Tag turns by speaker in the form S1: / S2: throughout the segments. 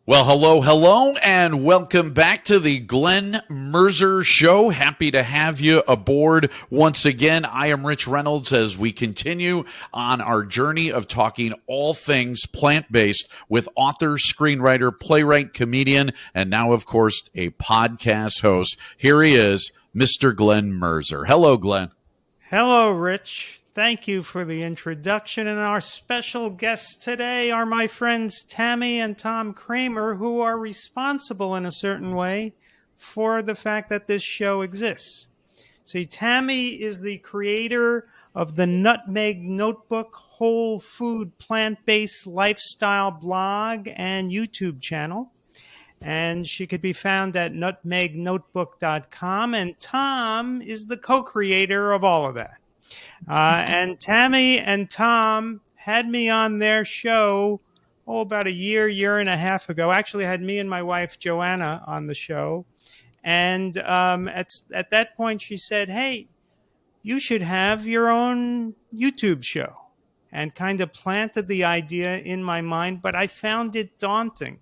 S1: Well, hello, and welcome back to the Glenn Mercer Show. Happy to have you aboard once again. I am Rich Reynolds as we continue on our journey of talking all things plant-based with author, screenwriter, playwright, comedian, and now, of course, a podcast host. Here he is, Mr. Glenn Mercer. Hello, Glenn.
S2: Hello, Rich. Thank you for the introduction. And our special guests today are my friends Tami and Tom Kramer, who are responsible in a certain way for the fact that this show exists. See, Tami is the creator of the Nutmeg Notebook, whole food, plant-based lifestyle blog and YouTube channel. And she could be found at nutmegnotebook.com. And Tom is the co-creator of all of that. And Tami and Tom had me on their show, about a year and a half ago. Actually, had me and my wife, Joanna, on the show. And at that point, she said, hey, you should have your own YouTube show, and kind of planted the idea in my mind. But I found it daunting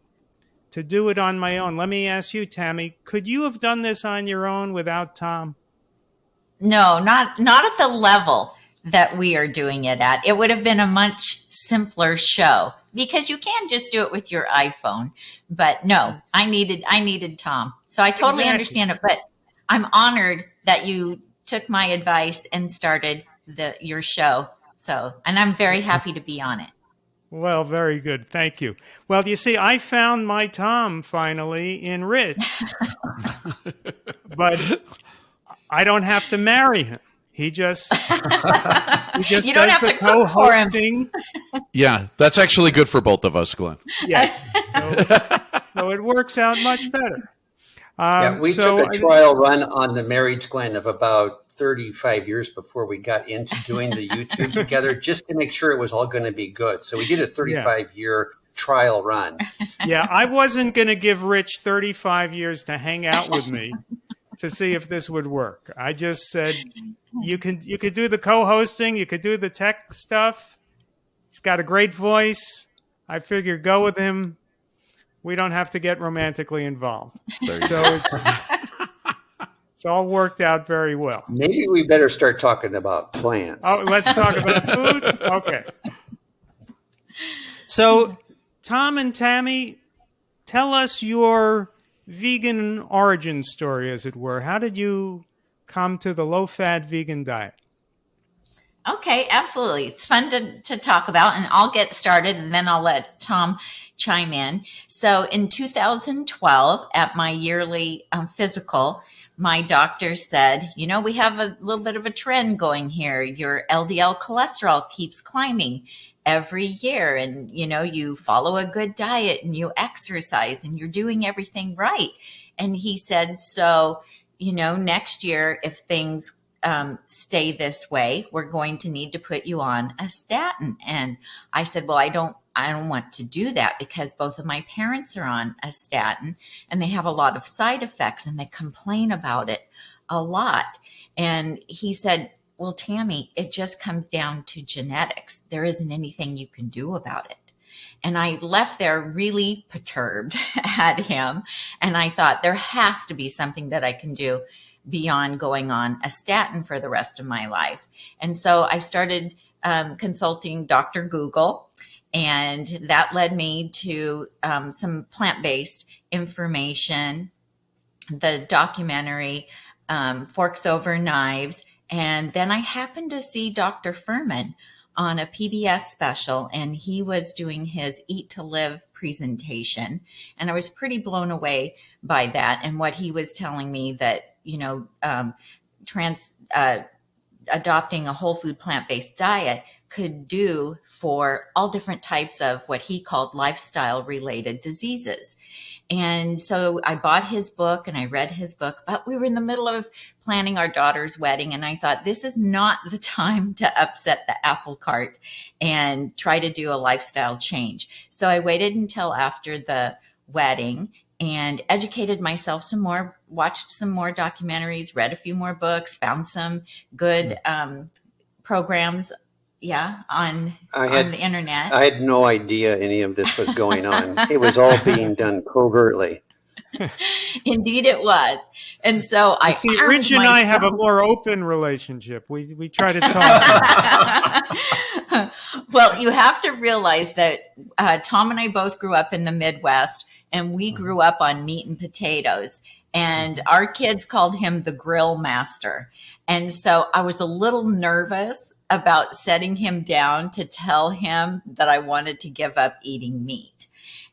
S2: to do it on my own. Let me ask you, Tami, could you have done this on your own without Tom?
S3: No, not at the level that we are doing it at. It would have been a much simpler show because you can just do it with your iPhone. But no, I needed Tom. So I totally understand it. But I'm honored that you took my advice and started your show. And I'm very happy to be on it.
S2: Well, very good. Thank you. Well, you see, I found my Tom finally in Rich. But I don't have to marry him. He just does the co-hosting.
S1: Yeah, that's actually good for both of us, Glenn.
S2: Yes. So it works out much better.
S4: We took a trial run on the marriage, Glenn, of about 35 years before we got into doing the YouTube together, just to make sure it was all going to be good. So we did a 35-year trial run.
S2: Yeah, I wasn't going to give Rich 35 years to hang out with me to see if this would work. I just said, you could do the co-hosting, you could do the tech stuff. He's got a great voice. I figured go with him. We don't have to get romantically involved. So it's all worked out very well.
S4: Maybe we better start talking about plants.
S2: Oh, let's talk about food? Okay. So, Tom and Tami, tell us your vegan origin story, as it were. How did you come to the low-fat vegan diet?
S3: Okay, absolutely. It's fun to talk about, and I'll get started, and then I'll let Tom chime in. So in 2012, at my yearly physical, my doctor said, we have a little bit of a trend going here. Your LDL cholesterol keeps climbing every year, and you follow a good diet and you exercise and you're doing everything right. And he said, so next year, if things stay this way, we're going to need to put you on a statin. And I said, well, I don't want to do that because both of my parents are on a statin and they have a lot of side effects and they complain about it a lot. And he said, well, Tami, it just comes down to genetics. There isn't anything you can do about it. And I left there really perturbed at him. And I thought there has to be something that I can do beyond going on a statin for the rest of my life. And so I started consulting Dr. Google, and that led me to some plant-based information, the documentary Forks Over Knives. And then I happened to see Dr. Furman on a PBS special, and he was doing his Eat to Live presentation. And I was pretty blown away by that and what he was telling me that, adopting a whole food plant-based diet could do for all different types of what he called lifestyle related diseases. And so I bought his book and I read his book, but we were in the middle of planning our daughter's wedding. And I thought, this is not the time to upset the apple cart and try to do a lifestyle change. So I waited until after the wedding and educated myself some more, watched some more documentaries, read a few more books, found some good programs Yeah, on the internet.
S4: I had no idea any of this was going on. It was all being done covertly.
S3: Indeed, it was. And so I
S2: see, Rich and I have a more open relationship. We try to talk.
S3: Well, you have to realize that Tom and I both grew up in the Midwest, and we grew up on meat and potatoes. And our kids called him the grill master. And so I was a little nervous about setting him down to tell him that I wanted to give up eating meat.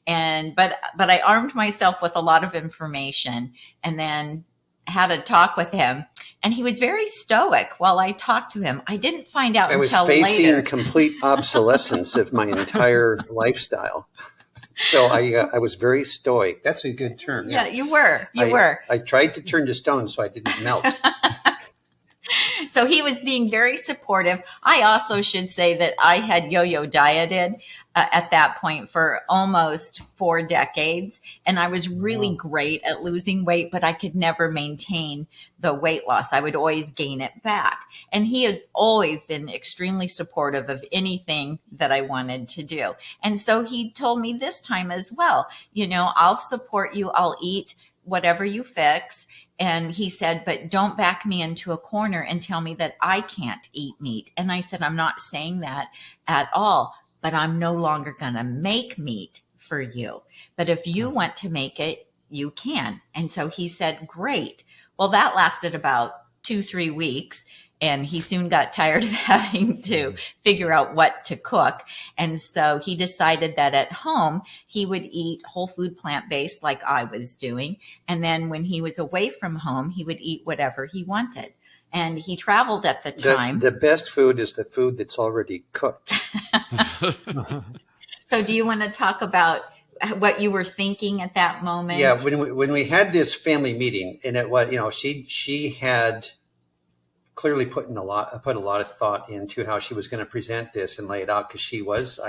S3: But I armed myself with a lot of information and then had a talk with him, and he was very stoic while I talked to him. I didn't find out until later. I was facing
S4: complete obsolescence of my entire lifestyle. So I was very stoic. That's a good term.
S3: Yeah, you were. You were.
S4: I tried to turn to stone so I didn't melt.
S3: So he was being very supportive. I also should say that I had yo-yo dieted at that point for almost 4 decades. And I was really great at losing weight, but I could never maintain the weight loss. I would always gain it back. And he had always been extremely supportive of anything that I wanted to do. And so he told me this time as well, I'll support you. I'll eat whatever you fix. And he said, but don't back me into a corner and tell me that I can't eat meat. And I said, I'm not saying that at all, but I'm no longer going to make meat for you. But if you want to make it, you can. And so he said, great. Well, that lasted about 2-3 weeks. And he soon got tired of having to figure out what to cook. And so he decided that at home, he would eat whole food plant-based like I was doing. And then when he was away from home, he would eat whatever he wanted. And he traveled at the time.
S4: The best food is the food that's already cooked.
S3: So do you want to talk about what you were thinking at that moment?
S4: Yeah, when we had this family meeting, and it was, she had clearly put a lot of thought into how she was going to present this and lay it out, because she was,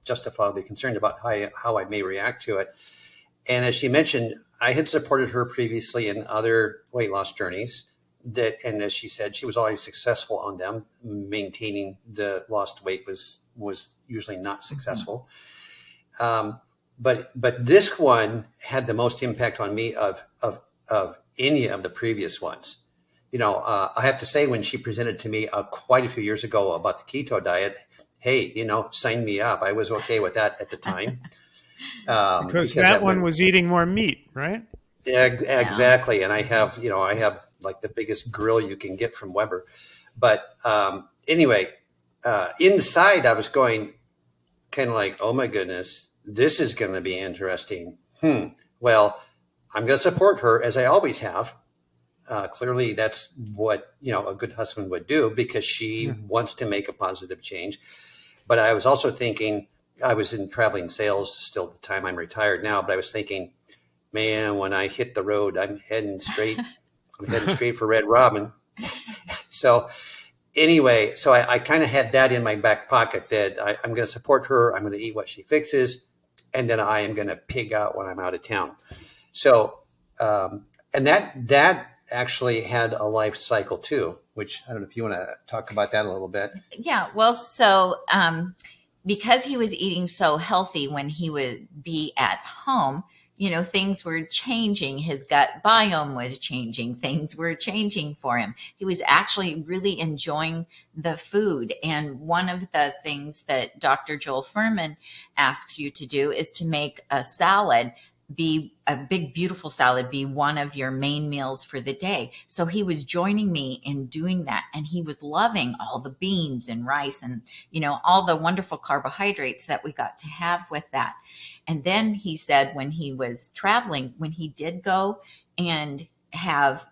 S4: justifiably concerned about how I may react to it. And as she mentioned, I had supported her previously in other weight loss journeys and as she said, she was always successful on them. Maintaining the lost weight was usually not successful. But this one had the most impact on me of any of the previous ones. I have to say, when she presented to me quite a few years ago about the keto diet, hey, sign me up. I was okay with that at the time.
S2: Because that one was eating more meat, right?
S4: Yeah, exactly. And I have like the biggest grill you can get from Weber. But anyway, inside I was going kind of like, oh my goodness, this is going to be interesting. Well, I'm going to support her as I always have. Clearly, that's what a good husband would do, because she wants to make a positive change. But I was also thinking, I was in traveling sales still at the time. I'm retired now, but I was thinking, man, when I hit the road, I'm heading straight for Red Robin. So anyway, I kind of had that in my back pocket, that I'm going to support her. I'm going to eat what she fixes, and then I am going to pig out when I'm out of town. So, and that actually had a life cycle too, which I don't know if you want to talk about that a little bit.
S3: Yeah. Well, so because he was eating so healthy when he would be at home, things were changing. His gut biome was changing. Things were changing for him. He was actually really enjoying the food. And one of the things that Dr. Joel Fuhrman asks you to do is to make a salad, be a big, beautiful salad, be one of your main meals for the day. So he was joining me in doing that. And he was loving all the beans and rice and, all the wonderful carbohydrates that we got to have with that. And then he said, when he was traveling, when he did go and have,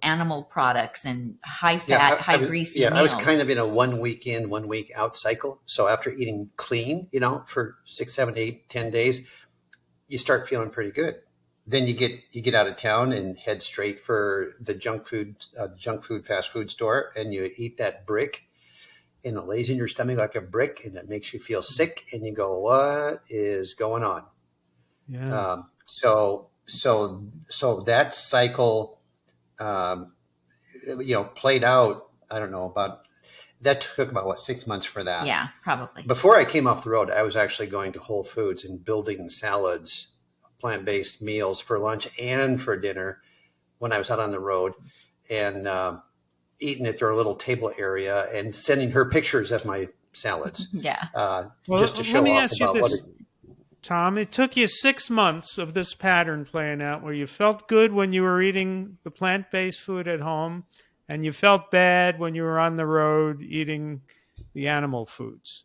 S3: animal products and high fat, high greasy meals.
S4: I was kind of in a 1 week in, 1 week out cycle. So after eating clean, for 6, 7, 8, 10 days, you start feeling pretty good. Then you get out of town and head straight for the junk food fast food store, and you eat that brick, and it lays in your stomach like a brick, and it makes you feel sick, and you go, what is going on?
S2: Yeah.
S4: So that cycle, played out, I don't know, about that took about 6 months for that.
S3: Yeah, probably.
S4: Before I came off the road, I was actually going to Whole Foods and building salads, plant-based meals for lunch and for dinner when I was out on the road, and eating at their little table area and sending her pictures of my salads.
S2: Yeah.
S4: Just to show
S2: let me
S4: off
S2: ask you
S4: about
S2: this, Tom. It took you 6 months of this pattern playing out where you felt good when you were eating the plant-based food at home, and you felt bad when you were on the road eating the animal foods.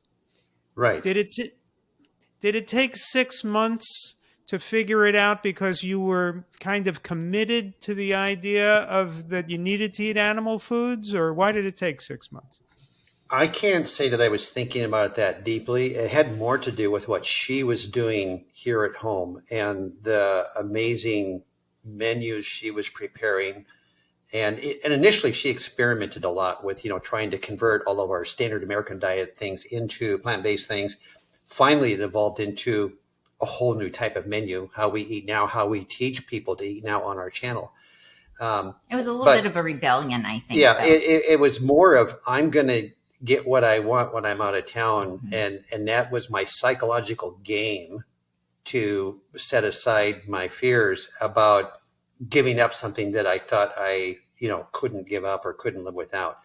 S4: Right.
S2: Did it take 6 months to figure it out because you were kind of committed to the idea of that you needed to eat animal foods, or why did it take 6 months?
S4: I can't say that I was thinking about it that deeply. It had more to do with what she was doing here at home and the amazing menus she was preparing. And initially she experimented a lot with, trying to convert all of our standard American diet things into plant-based things. Finally, it evolved into a whole new type of menu, how we eat now, how we teach people to eat now on our channel.
S3: It was a little bit of a rebellion, I think.
S4: Yeah, it was more of, I'm going to get what I want when I'm out of town. Mm-hmm. And that was my psychological game to set aside my fears about giving up something that I thought I, couldn't give up or couldn't live without.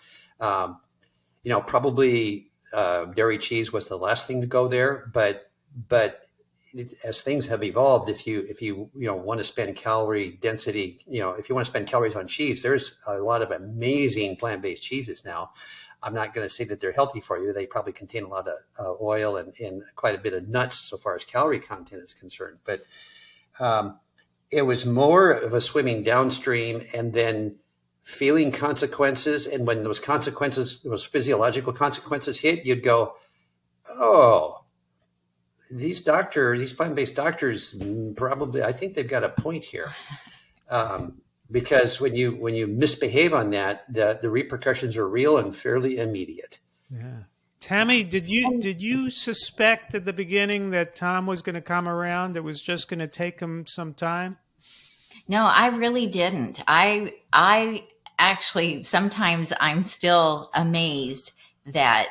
S4: Probably dairy cheese was the last thing to go there, but as things have evolved, if you want to spend calorie density, if you want to spend calories on cheese, there's a lot of amazing plant-based cheeses now. I'm not going to say that they're healthy for you. They probably contain a lot of oil and quite a bit of nuts so far as calorie content is concerned. But it was more of a swimming downstream and then feeling consequences. And when those physiological consequences hit, you'd go, oh, these plant-based doctors probably, I think they've got a point here. Because when you misbehave on that, the repercussions are real and fairly immediate.
S2: Yeah. Tami, did you suspect at the beginning that Tom was going to come around? It was just going to take him some time?
S3: No, I really didn't. I actually, sometimes I'm still amazed that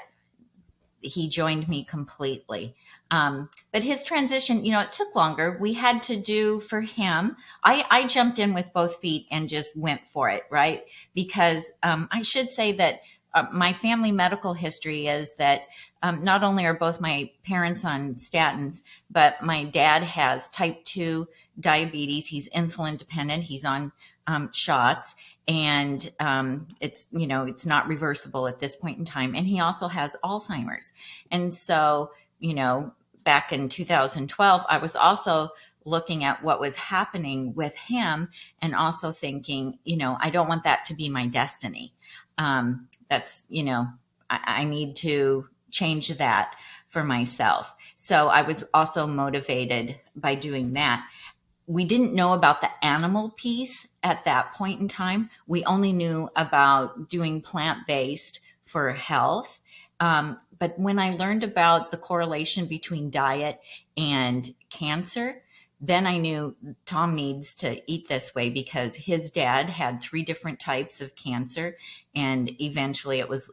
S3: he joined me completely. But his transition, it took longer. We had to do for him. I jumped in with both feet and just went for it, right? Because I should say that my family medical history is that not only are both my parents on statins, but my dad has type 2 diabetes. He's insulin dependent. He's on shots. And it's not reversible at this point in time. And he also has Alzheimer's. And so, back in 2012, I was also looking at what was happening with him and also thinking, I don't want that to be my destiny. That's, I need to change that for myself. So I was also motivated by doing that. We didn't know about the animal piece at that point in time. We only knew about doing plant-based for health. But when I learned about the correlation between diet and cancer, then I knew Tom needs to eat this way because his dad had 3 different types of cancer. And eventually it was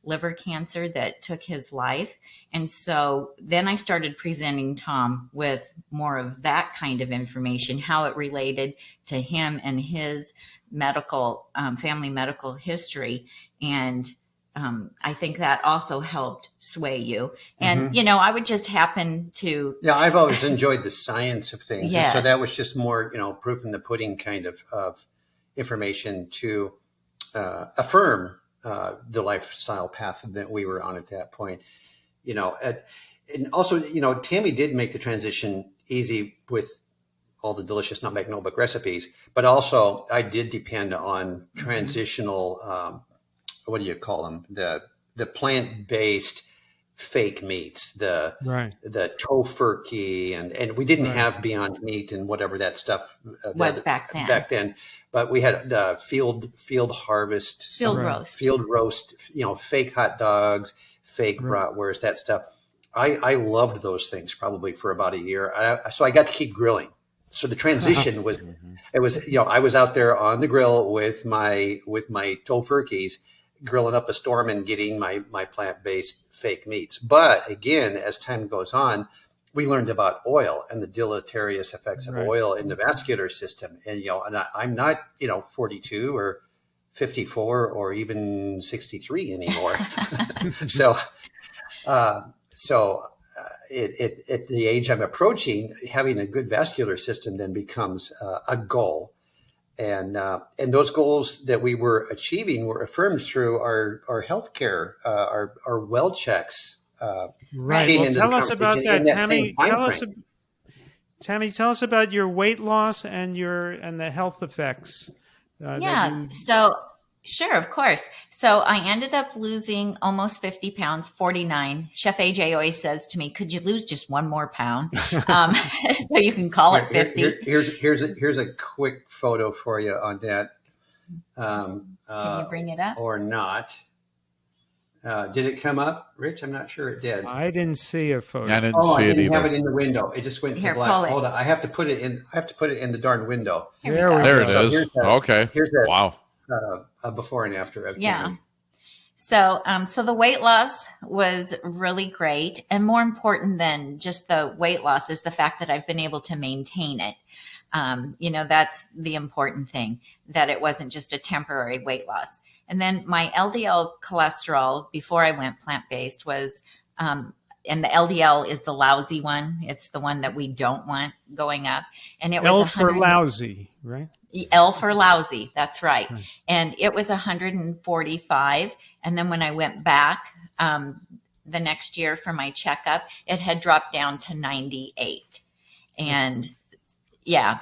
S3: liver cancer that took his life. And so then I started presenting Tom with more of that kind of information, how it related to him and his medical, family medical history. And I think that also helped sway you. And,
S4: Mm-hmm.
S3: I would just happen to.
S4: Yeah, I've always enjoyed the science of things.
S3: Yes.
S4: And so that was just more, proof in the pudding kind of information to affirm the lifestyle path that we were on at that point. And also, Tami did make the transition easy with all the delicious Nutmeg Notebook recipes, but also I did depend on transitional what do you call them? The plant-based fake meats, the tofurkey, and we didn't have Beyond Meat and whatever that stuff
S3: was back then.
S4: But we had the field roast, fake hot dogs, fake bratwurst, that stuff. I loved those things probably for about a year. So I got to keep grilling. So the transition was, I was out there on the grill with my tofurkeys, grilling up a storm and getting my plant-based fake meats. But again, as time goes on, we learned about oil and the deleterious effects of oil in the vascular system. And, I'm not, 42 or 54 or even 63 anymore. So at the age I'm approaching, having a good vascular system then becomes a goal. And those goals that we were achieving were affirmed through our healthcare, our well checks.
S2: Right. Well, tell us about that, Tami. Tami, tell us about your weight loss and the health effects.
S3: So sure, of course. So I ended up losing almost 50 pounds, 49. Chef AJ always says to me, "Could you lose just one more pound?" So you can call it 50.
S4: Here's a quick photo for you on that.
S3: Can you bring it up
S4: or not? Did it come up, Rich? I'm not sure it did.
S2: I didn't see a photo.
S1: I didn't see it either.
S4: I didn't have it in the window. It just went to black. Hold on. I have to put it in the darn window.
S1: There it is. Okay.
S4: Here's that.
S1: Wow.
S4: A before and after of
S3: Tami. So the weight loss was really great. And more important than just the weight loss is the fact that I've been able to maintain it. That's the important thing, that it wasn't just a temporary weight loss. And then my LDL cholesterol before I went plant-based was, and the LDL is the lousy one. It's the one that we don't want going up. And it was
S2: L for lousy, right?
S3: L for lousy. That's right. And it was 145. And then when I went back the next year for my checkup, it had dropped down to 98. And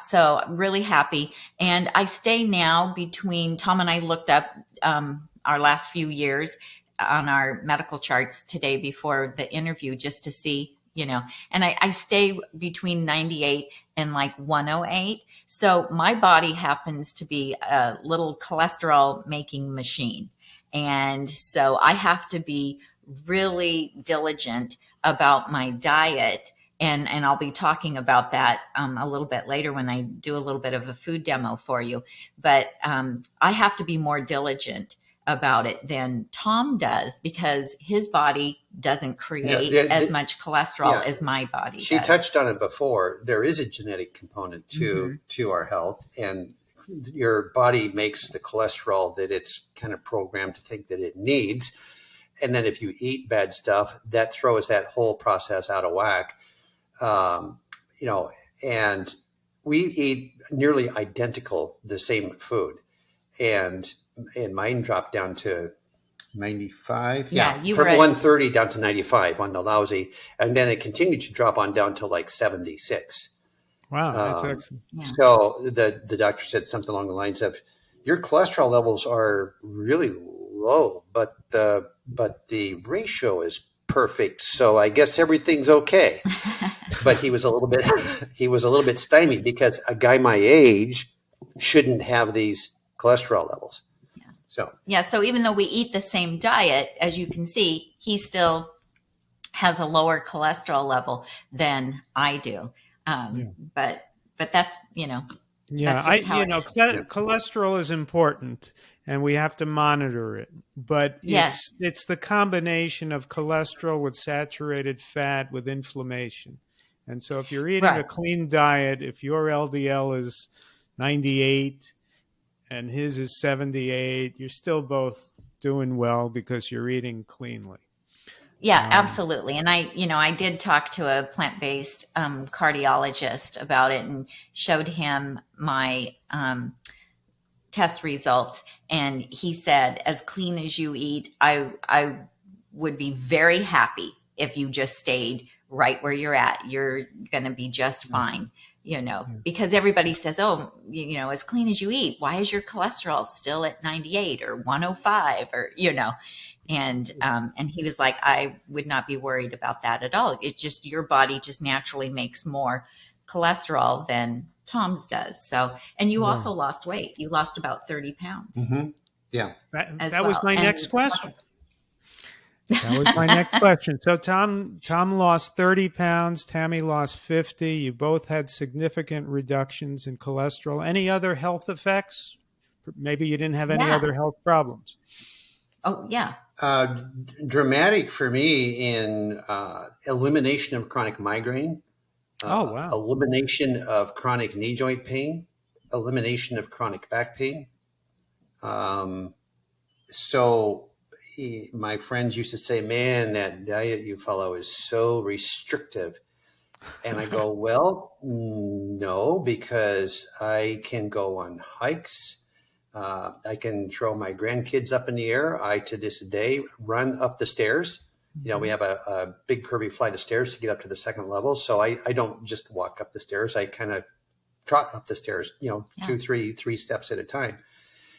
S3: so really happy. And I stay now between, Tom and I looked up our last few years on our medical charts today before the interview just to see, and I stay between 98 and like 108. So my body happens to be a little cholesterol making machine. And so I have to be really diligent about my diet. And I'll be talking about that a little bit later when I do a little bit of a food demo for you. But I have to be more diligent about it than Tom does because his body doesn't create as much cholesterol as my body does.
S4: She touched on it before. There is a genetic component to our health, and your body makes the cholesterol that it's kind of programmed to think that it needs. And then if you eat bad stuff, that throws that whole process out of whack. And we eat nearly identical the same food, and mine dropped down to 95. From 130 down to 95 on the lousy, and then it continued to drop on down to like 76.
S2: Wow, that's excellent.
S4: So the doctor said something along the lines of, "Your cholesterol levels are really low, but the ratio is perfect. So I guess everything's okay." But he was a little bit stymied because a guy my age shouldn't have these cholesterol levels. So
S3: even though we eat the same diet, as you can see, he still has a lower cholesterol level than I do. But that's,
S2: cholesterol is important and we have to monitor it, but it's the combination of cholesterol with saturated fat with inflammation. And so if you're eating a clean diet, if your LDL is 98 and his is 78, you're still both doing well because you're eating cleanly.
S3: Yeah, absolutely. And I did talk to a plant-based cardiologist about it and showed him my test results. And he said, as clean as you eat, I would be very happy if you just stayed right where you're at. You're going to be just fine, because everybody says, oh, as clean as you eat, why is your cholesterol still at 98 or 105 or, and he was like, I would not be worried about that at all. It's just your body just naturally makes more cholesterol than Tom's does. So, and you also lost weight. You lost about 30 pounds.
S4: Mm-hmm. Yeah.
S2: That was my next question. That was my next question. So Tom lost 30 pounds. Tami lost 50. You both had significant reductions in cholesterol. Any other health effects? Maybe you didn't have any other health problems.
S3: Oh, yeah.
S4: Dramatic for me in elimination of chronic migraine,
S2: Oh, wow.
S4: elimination of chronic knee joint pain, elimination of chronic back pain. So my friends used to say, man, that diet you follow is so restrictive. And I go, well, no, because I can go on hikes. I can throw my grandkids up in the air. I, to this day, run up the stairs. We have a big curvy flight of stairs to get up to the second level. So I don't just walk up the stairs. I kind of trot up the stairs, two, three steps at a time.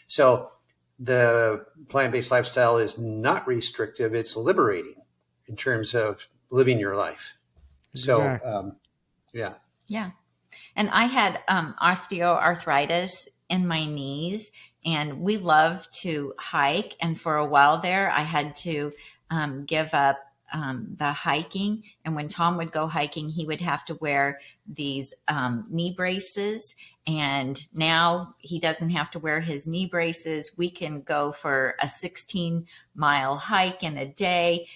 S4: So the plant-based lifestyle is not restrictive. It's liberating in terms of living your life.
S2: Exactly.
S4: So, yeah.
S3: Yeah. And I had osteoarthritis in my knees, and we love to hike. And for a while there, I had to give up the hiking. And when Tom would go hiking, he would have to wear these knee braces. And now he doesn't have to wear his knee braces. We can go for a 16-mile hike in a day.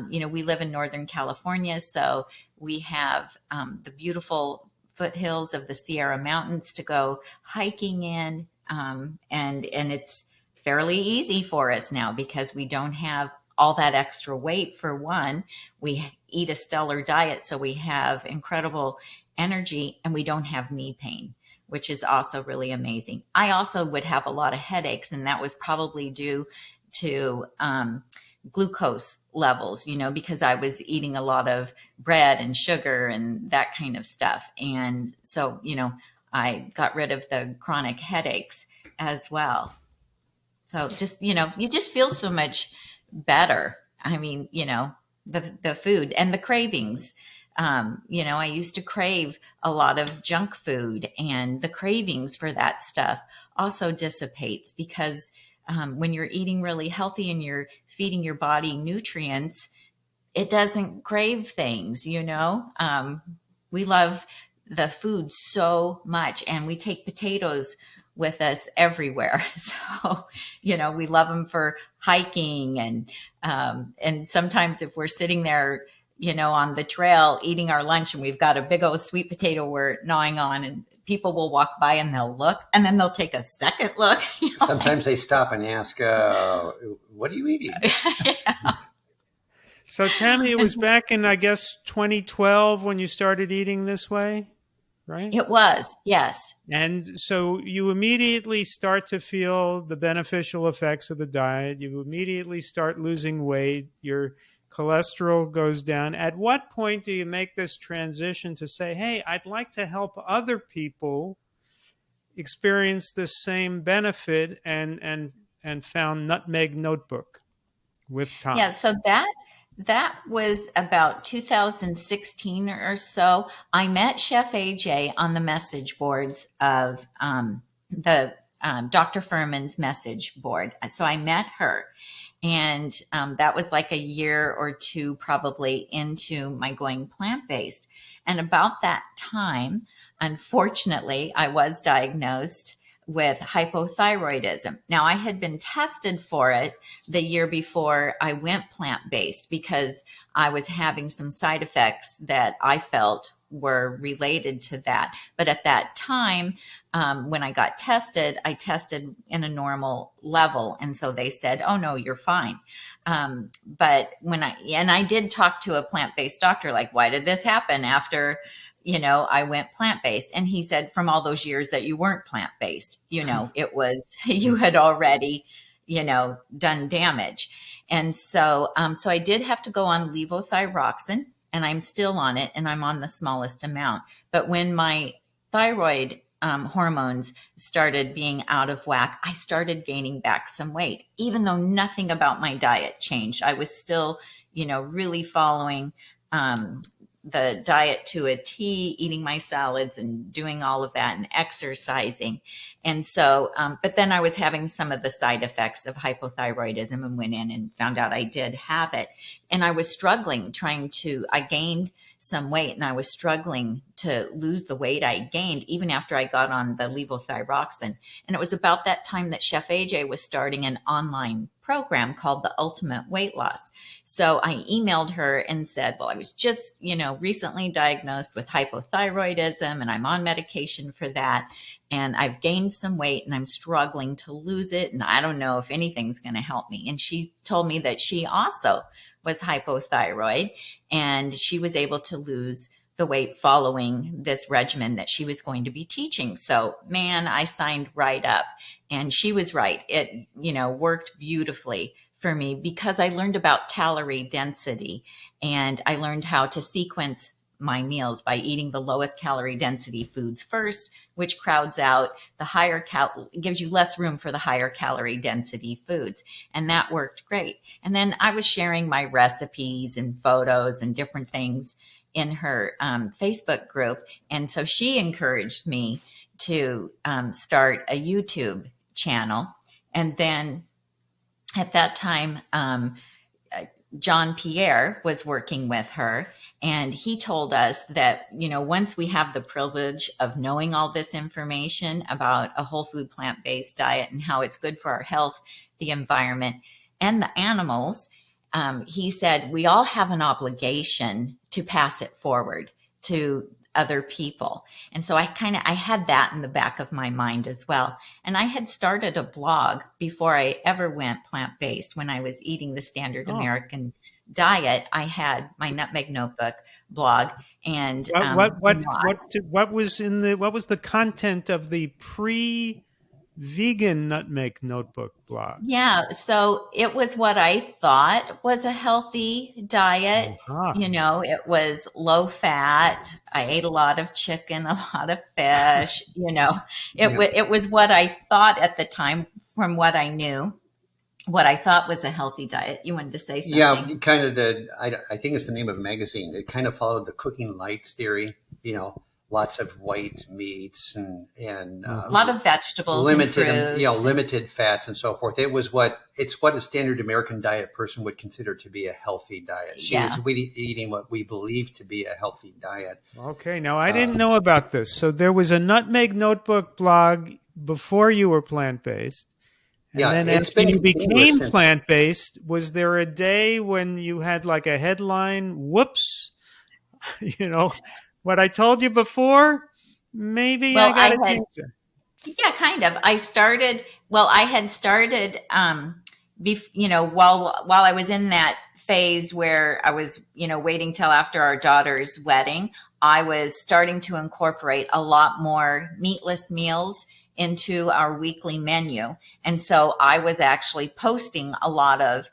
S3: We live in Northern California, so we have the beautiful foothills of the Sierra Mountains to go hiking in. And it's fairly easy for us now because we don't have all that extra weight. For one, we eat a stellar diet, so we have incredible energy and we don't have knee pain, which is also really amazing. I also would have a lot of headaches, and that was probably due to glucose levels, because I was eating a lot of bread and sugar and that kind of stuff. And so, I got rid of the chronic headaches as well. So just, you just feel so much better. I mean, the food and the cravings. I used to crave a lot of junk food, and the cravings for that stuff also dissipates because when you're eating really healthy and you're feeding your body nutrients, it doesn't crave things, we love the food so much, and we take potatoes with us everywhere. So, we love them for hiking, and sometimes if we're sitting there, on the trail eating our lunch and we've got a big old sweet potato we're gnawing on, and people will walk by and they'll look, and then they'll take a second look.
S4: Sometimes they stop and ask, what are you eating?
S3: Yeah.
S2: So, Tami, it was back in, I guess, 2012 when you started eating this way, right?
S3: It was, yes.
S2: And so you immediately start to feel the beneficial effects of the diet. You immediately start losing weight. Your cholesterol goes down. At what point do you make this transition to say, hey, I'd like to help other people experience this same benefit, and found Nutmeg Notebook with Tom?
S3: Yeah, so that was about 2016 or so. I met Chef AJ on the message boards of the Dr. Furman's message board. So I met her, and that was like a year or two probably into my going plant-based. And about that time, unfortunately, I was diagnosed with hypothyroidism. Now, I had been tested for it the year before I went plant-based because I was having some side effects that I felt were related to that. But at that time, when I got tested, I tested in a normal level. And so they said, oh, no, you're fine. But I did talk to a plant-based doctor, like, why did this happen after I went plant-based? And he said, from all those years that you weren't plant-based, it was, you had already, done damage. And so, so I did have to go on levothyroxine, and I'm still on it, and I'm on the smallest amount. But when my thyroid hormones started being out of whack, I started gaining back some weight, even though nothing about my diet changed. I was still, really following the diet to a T, eating my salads and doing all of that and exercising. And so, but then I was having some of the side effects of hypothyroidism and went in and found out I did have it. And I was struggling I gained some weight and I was struggling to lose the weight I gained even after I got on the levothyroxine. And it was about that time that Chef AJ was starting an online program called The Ultimate Weight Loss. So I emailed her and said, well, I was just, recently diagnosed with hypothyroidism and I'm on medication for that. And I've gained some weight and I'm struggling to lose it. And I don't know if anything's going to help me. And she told me that she also was hypothyroid and she was able to lose the weight following this regimen that she was going to be teaching. So, man, I signed right up. And she was right. It, worked beautifully for me because I learned about calorie density and I learned how to sequence my meals by eating the lowest calorie density foods first, which crowds out the gives you less room for the higher calorie density foods. And that worked great. And then I was sharing my recipes and photos and different things in her Facebook group. And so she encouraged me to start a YouTube channel. And then at that time, John Pierre was working with her, and he told us that, once we have the privilege of knowing all this information about a whole food plant-based diet and how it's good for our health, the environment, and the animals, he said, we all have an obligation to pass it forward to other people. And so I had that in the back of my mind as well. And I had started a blog before I ever went plant-based. When I was eating the standard American diet, I had my Nutmeg Notebook blog. And
S2: what was the content of the pre-vegan Nutmeg Notebook blog?
S3: Yeah, so it was what I thought was a healthy diet. It was low fat. I ate a lot of chicken, a lot of fish. It was what I thought at the time from what I knew, what I thought was a healthy diet. You wanted to say something?
S4: Yeah, kind of I think it's the name of a magazine. It kind of followed the cooking light theory, lots of white meats and
S3: a lot of vegetables,
S4: limited fats and so forth. It's what a standard American diet person would consider to be a healthy diet. She was really eating what we believe to be a healthy diet.
S2: Okay, now I didn't know about this. So there was a Nutmeg Notebook blog before you were plant-based. And then after you became plant-based, was there a day when you had like a headline, whoops, what I told you before, maybe I got to change it.
S3: Yeah, kind of. I had started, while I was in that phase where I was, waiting till after our daughter's wedding, I was starting to incorporate a lot more meatless meals into our weekly menu. And so I was actually posting a lot of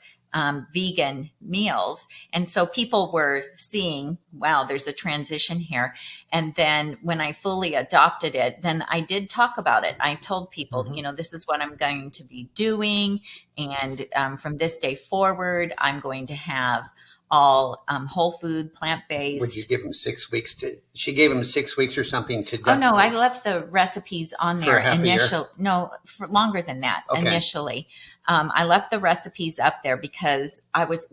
S3: vegan meals. And so people were seeing, wow, there's a transition here. And then when I fully adopted it, then I did talk about it. I told people, this is what I'm going to be doing. And from this day forward, I'm going to have all whole food, plant-based.
S4: Would you give them 6 weeks she gave them 6 weeks or something to
S3: Oh, no, I left the recipes on there
S4: initially.
S3: No, for longer than that, initially. I left the recipes up there because I was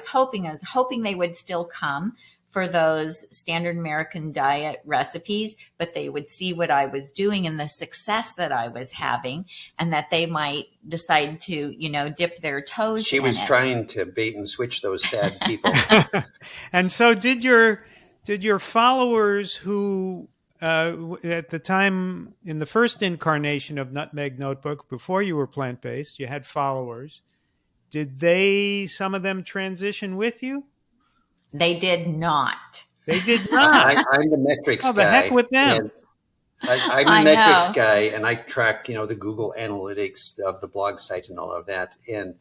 S3: hoping they would still come for those standard American diet recipes, but they would see what I was doing and the success that I was having, and that they might decide to, dip their toes
S4: She was trying to bait and switch those sad people.
S2: And so did your followers who, at the time in the first incarnation of Nutmeg Notebook, before you were plant-based, you had followers. Did some of them transition with you?
S3: They did not.
S2: They did not.
S4: I'm the metrics guy.
S2: The heck with them.
S4: I'm the metrics guy, and I track, the Google Analytics of the blog sites and all of that. And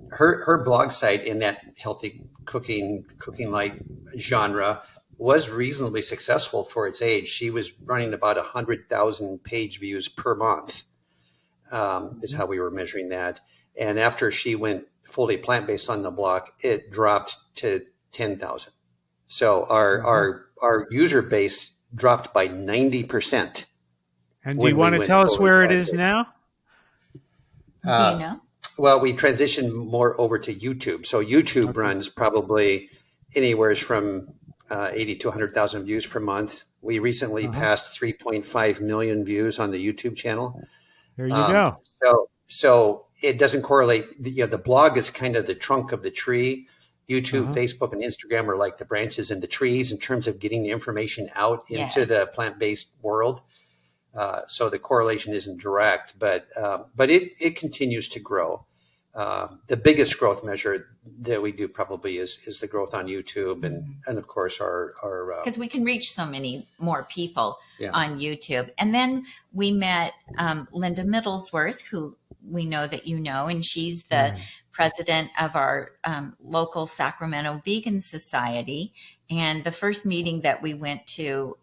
S4: her blog site in that healthy cooking light genre was reasonably successful for its age. She was running about 100,000 page views per month, is how we were measuring that. And after she went fully plant-based on the blog, it dropped to 10,000. So our user base dropped by 90%.
S2: And do you want to tell us where it is now?
S3: Do you know?
S4: Well, we transitioned more over to YouTube. So YouTube runs probably anywhere from 80 to 100,000 views per month. We recently passed 3.5 million views on the YouTube channel.
S2: There you go.
S4: So it doesn't correlate. The blog is kind of the trunk of the tree. YouTube, Facebook, and Instagram are like the branches in the trees in terms of getting the information out into the plant-based world. So the correlation isn't direct, but it continues to grow. The biggest growth measure that we do probably is the growth on YouTube and of course our
S3: because we can reach so many more people on YouTube. And then we met Linda Middlesworth, who we know that you know, and she's the president of our local Sacramento Vegan Society. And the first meeting that we went to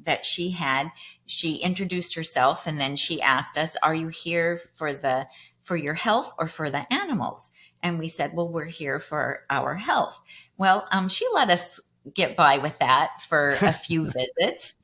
S3: that she had, she introduced herself and then she asked us, "Are you here for your health or for the animals?" And we said, "Well, we're here for our health." Well, she let us get by with that for a few visits.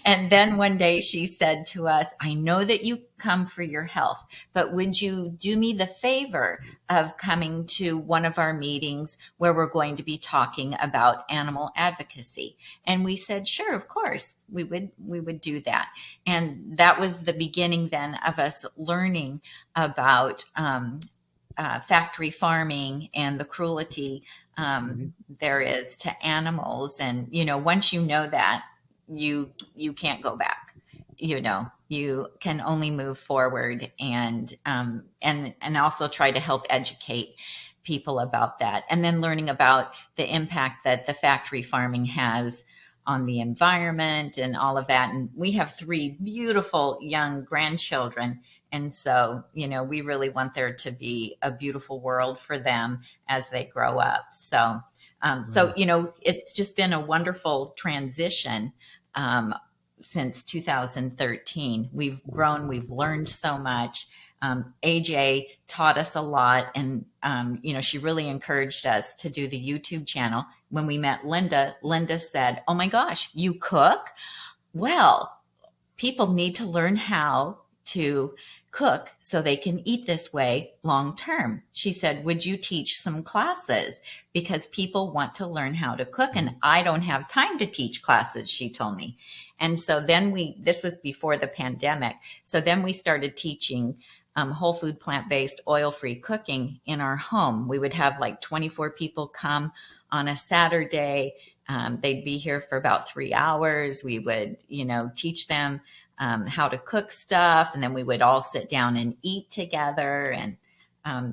S3: And then one day she said to us, "I know that you come for your health, but would you do me the favor of coming to one of our meetings where we're going to be talking about animal advocacy?" And we said, "Sure, of course, we would do that." And that was the beginning then of us learning about factory farming and the cruelty there is to animals. And, once you know that, you can't go back. You can only move forward and also try to help educate people about that. And then learning about the impact that the factory farming has on the environment and all of that. And we have 3 beautiful young grandchildren. And so, we really want there to be a beautiful world for them as they grow up. So, it's just been a wonderful transition since 2013. We've grown, we've learned so much. AJ taught us a lot, and she really encouraged us to do the YouTube channel. When we met Linda said, "Oh my gosh, you cook? Well, people need to learn how to cook so they can eat this way long term." She said, "Would you teach some classes? Because people want to learn how to cook, and I don't have time to teach classes," she told me. And so then this was before the pandemic. So then we started teaching whole food, plant-based, oil-free cooking in our home. We would have like 24 people come on a Saturday. They'd be here for about 3 hours. We would, teach them how to cook stuff, and then we would all sit down and eat together, and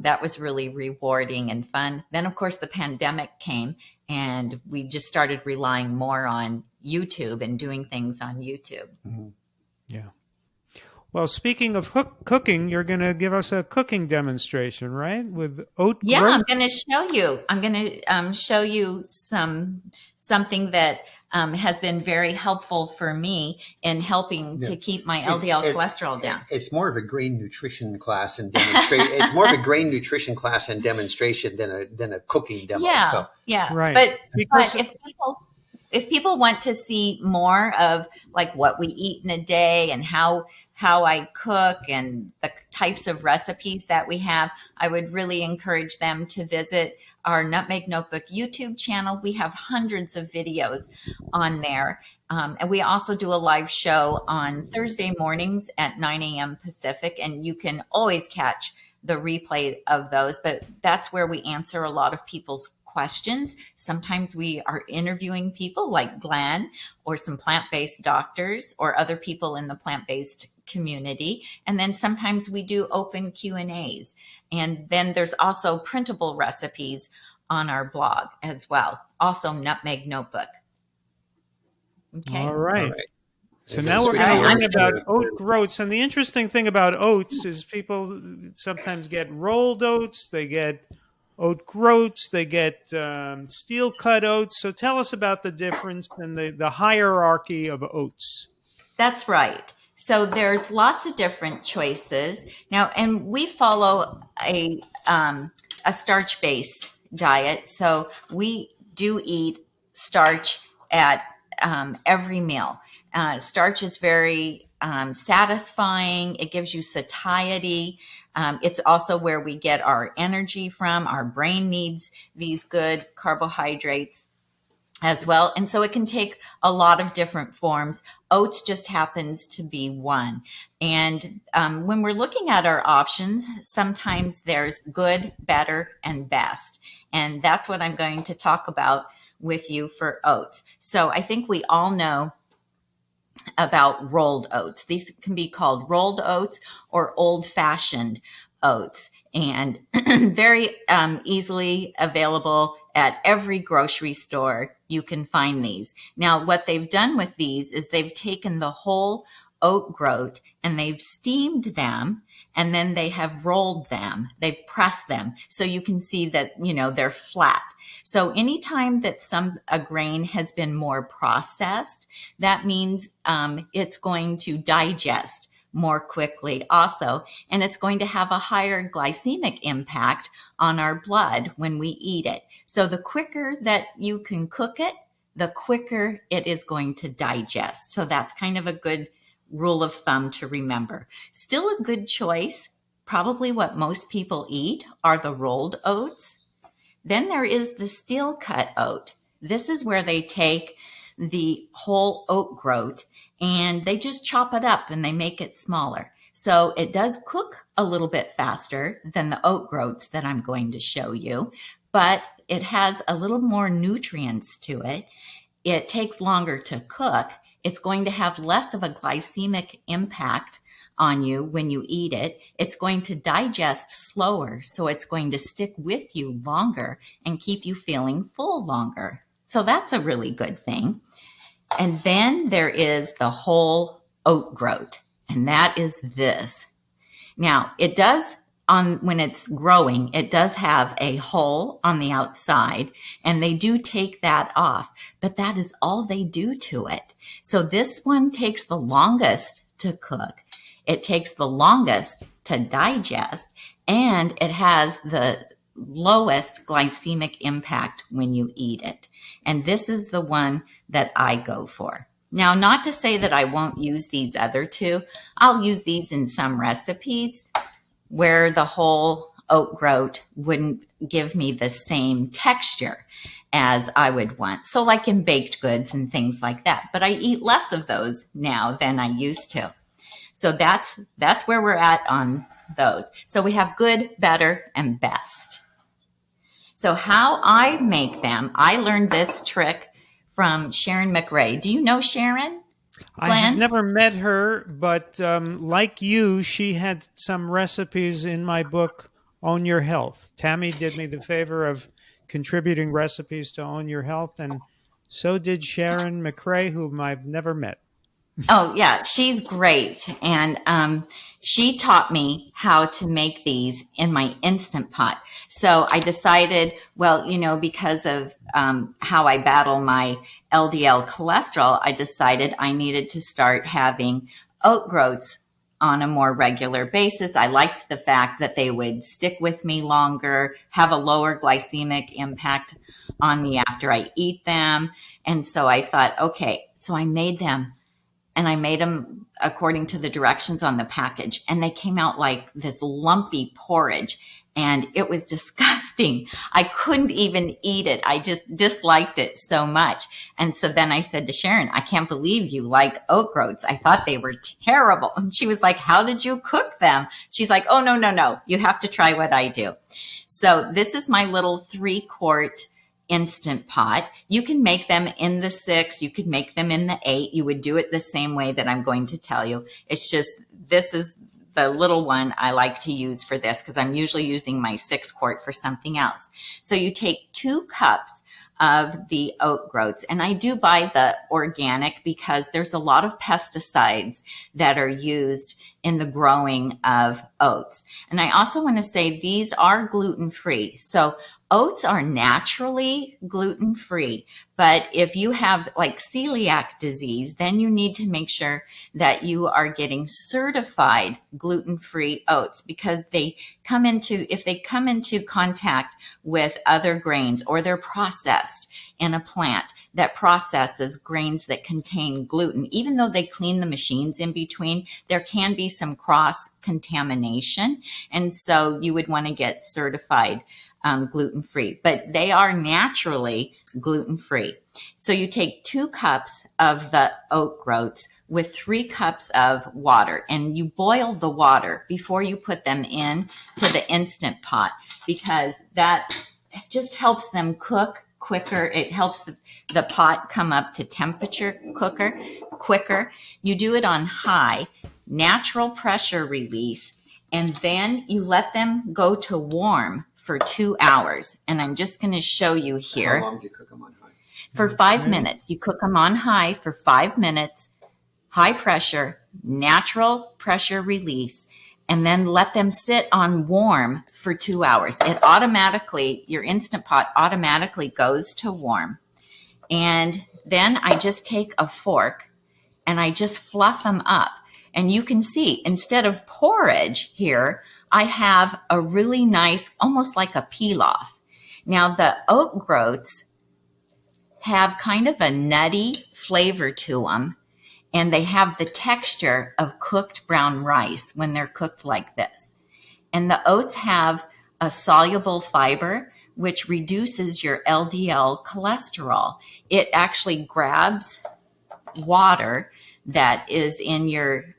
S3: that was really rewarding and fun. Then, of course, the pandemic came, and we just started relying more on YouTube and doing things on YouTube.
S2: Mm-hmm. Yeah. Well, speaking of cooking, you're going to give us a cooking demonstration, right? With oat groat?
S3: Yeah, I'm going to show you. I'm going to show you something that has been very helpful for me in helping to keep my LDL cholesterol down.
S4: It's more of a grain nutrition class and demonstration. It's more of a grain nutrition class and demonstration than a cooking demo.
S3: Yeah, yeah.
S2: Right.
S3: But if people want to see more of like what we eat in a day and how I cook and the types of recipes that we have, I would really encourage them to visit our Nutmeg Notebook YouTube channel. We have hundreds of videos on there. And we also do a live show on Thursday mornings at 9 a.m. Pacific, and you can always catch the replay of those. But that's where we answer a lot of people's questions. Sometimes we are interviewing people like Glenn or some plant-based doctors or other people in the plant-based community. And then sometimes we do open Q&As. And then there's also printable recipes on our blog as well. Also Nutmeg Notebook. Okay.
S2: All right. So now we're going to learn about oat groats. And the interesting thing about oats is people sometimes get rolled oats, they get oat groats, they get steel cut oats. So tell us about the difference and the hierarchy of oats.
S3: That's right. So there's lots of different choices now, and we follow a starch-based diet. So we do eat starch at every meal. Starch is very satisfying. It gives you satiety. It's also where we get our energy from. Our brain needs these good carbohydrates as well. And so it can take a lot of different forms. Oats just happens to be one. And when we're looking at our options, sometimes there's good, better, and best. And that's what I'm going to talk about with you for oats. So I think we all know about rolled oats. These can be called rolled oats or old-fashioned oats, and very easily available at every grocery store. You can find these. Now, what they've done with these is they've taken the whole oat groat and they've steamed them, and then they have rolled them. They've pressed them. So you can see that, they're flat. So anytime that a grain has been more processed, that means it's going to digest more quickly also, and it's going to have a higher glycemic impact on our blood when we eat it. So the quicker that you can cook it, the quicker it is going to digest. So that's kind of a good rule of thumb to remember. Still a good choice. Probably what most people eat are the rolled oats. Then there is the steel cut oat. This is where they take the whole oat groat and they just chop it up and they make it smaller. So it does cook a little bit faster than the oat groats that I'm going to show you, but it has a little more nutrients to it. It takes longer to cook. It's going to have less of a glycemic impact on you when you eat it. It's going to digest slower, so it's going to stick with you longer and keep you feeling full longer. So that's a really good thing. And then there is the whole oat groat, and that is this. Now, it does, when it's growing, it does have a hole on the outside, and they do take that off, but that is all they do to it. So this one takes the longest to cook. It takes the longest to digest, and it has the lowest glycemic impact when you eat it. And this is the one that I go for. Now, not to say that I won't use these other two. I'll use these in some recipes where the whole oat groat wouldn't give me the same texture as I would want. So like in baked goods and things like that. But I eat less of those now than I used to. So that's where we're at on those. So we have good, better, and best. So how I make them, I learned this trick from Sharon McRae. Do you know Sharon?
S2: I have never met her, but like you, she had some recipes in my book, Own Your Health. Tami did me the favor of contributing recipes to Own Your Health, and so did Sharon McRae, whom I've never met.
S3: Oh, yeah, she's great. And she taught me how to make these in my Instant Pot. So I decided, well, because of how I battle my LDL cholesterol, I decided I needed to start having oat groats on a more regular basis. I liked the fact that they would stick with me longer, have a lower glycemic impact on me after I eat them. And so I thought, okay, so I made them. And I made them according to the directions on the package. And they came out like this lumpy porridge. And it was disgusting. I couldn't even eat it. I just disliked it so much. And so then I said to Sharon, I can't believe you like oat groats. I thought they were terrible. And she was like, how did you cook them? She's like, oh, no. You have to try what I do. So this is my little 3-quart Instant Pot. You can make them in the 6. You could make them in the 8. You would do it the same way that I'm going to tell you. It's just, this is the little one I like to use for this because I'm usually using my 6-quart for something else. So you take 2 cups of the oat groats, and I do buy the organic because there's a lot of pesticides that are used in the growing of oats. And I also want to say these are gluten-free. So oats are naturally gluten-free, but if you have like celiac disease, then you need to make sure that you are getting certified gluten-free oats because if they come into contact with other grains or they're processed, in a plant that processes grains that contain gluten. Even though they clean the machines in between, there can be some cross contamination. And so you would want to get certified gluten-free, but they are naturally gluten-free. So you take 2 cups of the oat groats with 3 cups of water, and you boil the water before you put them in to the Instant Pot, because that just helps them cook quicker. It helps the pot come up to temperature quicker. You do it on high, natural pressure release, and then you let them go to warm for 2 hours. And I'm just going to show you here.
S4: How long do you cook them on high?
S3: For 5 minutes. You cook them on high for 5 minutes, high pressure, natural pressure release, and then let them sit on warm for 2 hours. It automatically, your Instant Pot automatically goes to warm. And then I just take a fork and I just fluff them up. And you can see, instead of porridge here, I have a really nice, almost like a pilaf. Now the oat groats have kind of a nutty flavor to them, and they have the texture of cooked brown rice when they're cooked like this. And the oats have a soluble fiber, which reduces your LDL cholesterol. It actually grabs water that is in your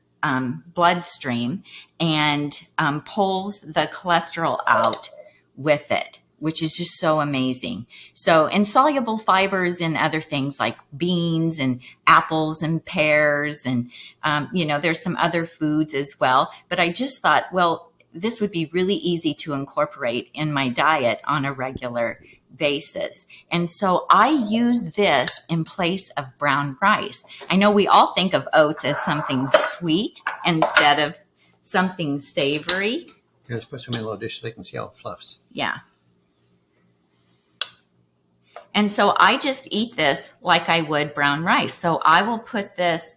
S3: bloodstream and pulls the cholesterol out with it, which is just so amazing. So insoluble fibers in other things like beans and apples and pears and, there's some other foods as well. But I just thought, well, this would be really easy to incorporate in my diet on a regular basis. And so I use this in place of brown rice. I know we all think of oats as something sweet instead of something savory.
S4: Let's put some in a little dish so they can see how it fluffs.
S3: Yeah. And so I just eat this like I would brown rice. So I will put this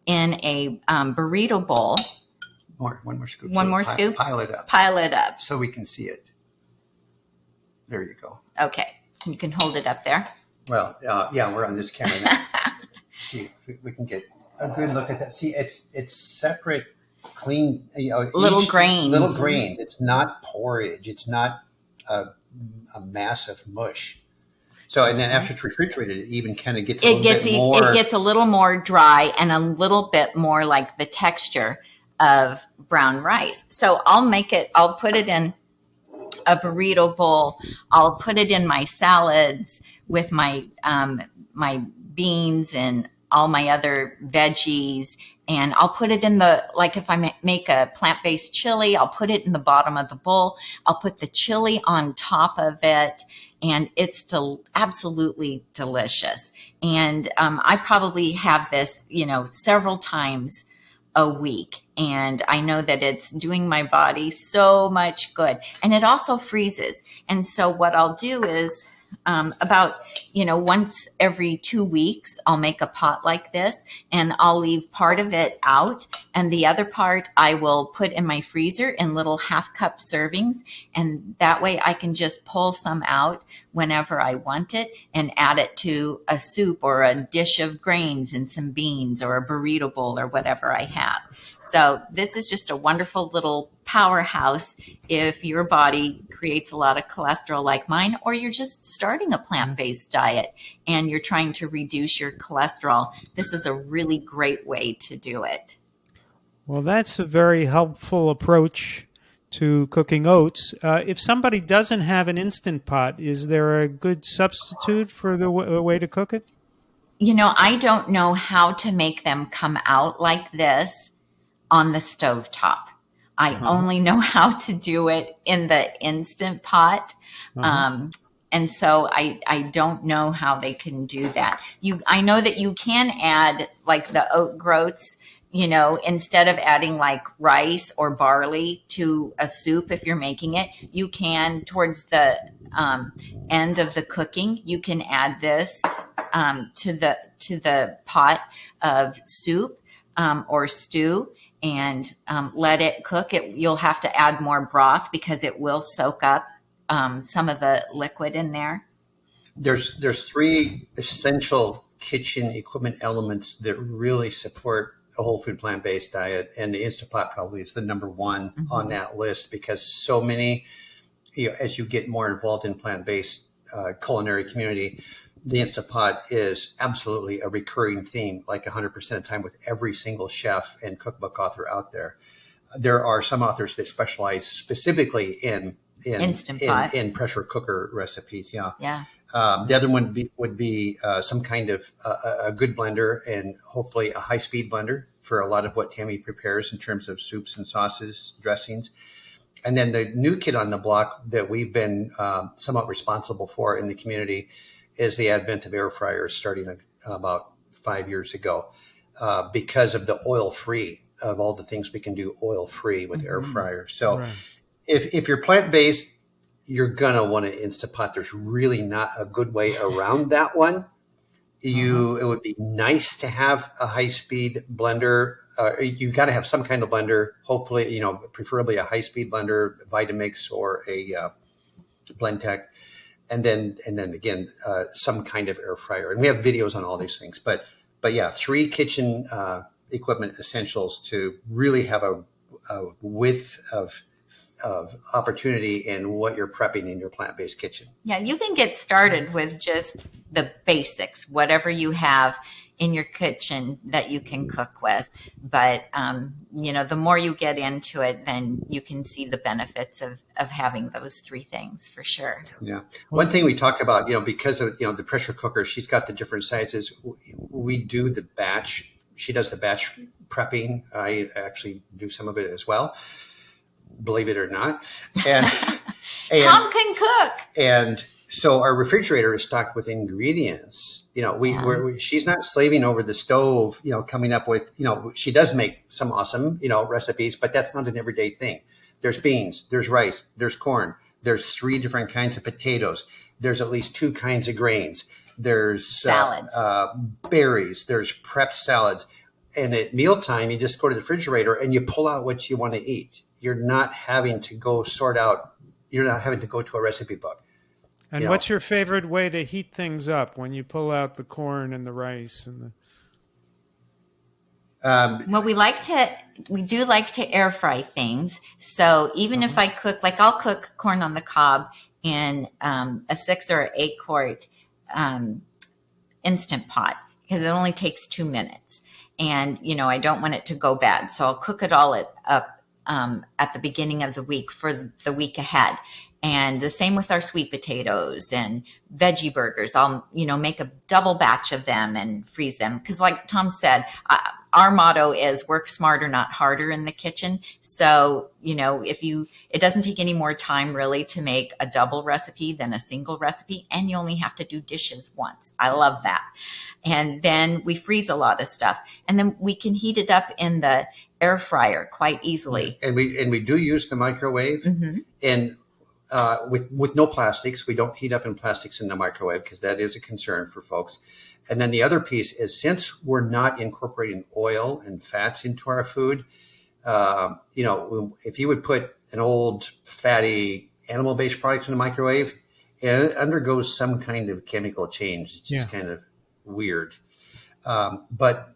S3: in a burrito bowl.
S4: One more scoop.
S3: One more scoop?
S4: Pile it up.
S3: Pile it up.
S4: So we can see it. There you go.
S3: Okay. You can hold it up there.
S4: Well, yeah, we're on this camera now. See, we can get a good look at that. See, it's separate, clean,
S3: little grains.
S4: Little grains. It's not porridge. It's not a massive mush. So, and then after it's refrigerated, it even kind of gets a little bit more.
S3: It gets a little more dry and a little bit more like the texture of brown rice. So I'll put it in a burrito bowl. I'll put it in my salads with my my beans and all my other veggies. And I'll put it in like if I make a plant-based chili, I'll put it in the bottom of the bowl. I'll put the chili on top of it. And it's absolutely delicious. And I probably have this, several times a week. And I know that it's doing my body so much good. And it also freezes. And so what I'll do is about, once every 2 weeks, I'll make a pot like this and I'll leave part of it out. And the other part I will put in my freezer in little 1/2 cup servings. And that way I can just pull some out whenever I want it and add it to a soup or a dish of grains and some beans or a burrito bowl or whatever I have. So this is just a wonderful little powerhouse if your body creates a lot of cholesterol like mine, or you're just starting a plant-based diet and you're trying to reduce your cholesterol. This is a really great way to do it.
S2: Well, that's a very helpful approach to cooking oats. If somebody doesn't have an Instant Pot, is there a good substitute for the way to cook it?
S3: I don't know how to make them come out like this on the stovetop. I only know how to do it in the Instant Pot. And so I don't know how they can do that. I know that you can add like the oat groats, instead of adding like rice or barley to a soup, if you're making it, you can towards the end of the cooking, you can add this to the pot of soup or stew. And let it cook. You'll have to add more broth because it will soak up some of the liquid in there.
S4: There's three essential kitchen equipment elements that really support a whole food plant-based diet, and the Instant Pot probably is the number one on that list, because so many, as you get more involved in plant-based culinary community, the Instant Pot is absolutely a recurring theme, like 100% of the time with every single chef and cookbook author out there. There are some authors that specialize specifically in
S3: Instant Pot,
S4: in pressure cooker recipes.
S3: Yeah.
S4: The other one would be some kind of a good blender, and hopefully a high-speed blender for a lot of what Tami prepares in terms of soups and sauces, dressings. And then the new kid on the block that we've been somewhat responsible for in the community is the advent of air fryers, starting about 5 years ago, because of the oil-free, of all the things we can do oil-free with air fryers. So if you're plant-based, you're going to want an Instant Pot. There's really not a good way around that one. It would be nice to have a high-speed blender. You got to have some kind of blender, hopefully, preferably a high-speed blender, Vitamix or a Blendtec. And then again, some kind of air fryer. And we have videos on all these things. But yeah, 3 kitchen equipment essentials to really have a width of opportunity in what you're prepping in your plant-based kitchen.
S3: Yeah, you can get started with just the basics, whatever you have in your kitchen that you can cook with. But, the more you get into it, then you can see the benefits of having those 3 things for sure.
S4: Yeah. One thing we talk about, because of, the pressure cooker, she's got the different sizes. We do the batch. She does the batch prepping. I actually do some of it as well, believe it or not. And
S3: Tom can cook.
S4: And so our refrigerator is stocked with ingredients. She's not slaving over the stove, coming up with, she does make some awesome, recipes, but that's not an everyday thing. There's beans, there's rice, there's corn, there's 3 different kinds of potatoes. There's at least 2 kinds of grains. There's
S3: salads,
S4: berries, there's prep salads. And at mealtime, you just go to the refrigerator and you pull out what you want to eat. You're not having to go sort out. You're not having to go to a recipe book.
S2: And what's your favorite way to heat things up when you pull out the corn and the rice and the?
S3: Well, we do like to air fry things. So even if I cook, I'll cook corn on the cob in a 6 or 8 quart Instant Pot, because it only takes 2 minutes. And, I don't want it to go bad. So I'll cook it all up at the beginning of the week for the week ahead. And the same with our sweet potatoes and veggie burgers. I'll, make a double batch of them and freeze them. Because like Tom said, our motto is work smarter, not harder in the kitchen. So, it doesn't take any more time really to make a double recipe than a single recipe. And you only have to do dishes once. I love that. And then we freeze a lot of stuff. And then we can heat it up in the air fryer quite easily.
S4: And we do use the microwave. And with no plastics. We don't heat up in plastics in the microwave because that is a concern for folks. And then the other piece is, since we're not incorporating oil and fats into our food, if you would put an old fatty animal-based products in the microwave, it undergoes some kind of chemical change. It's just kind of weird. But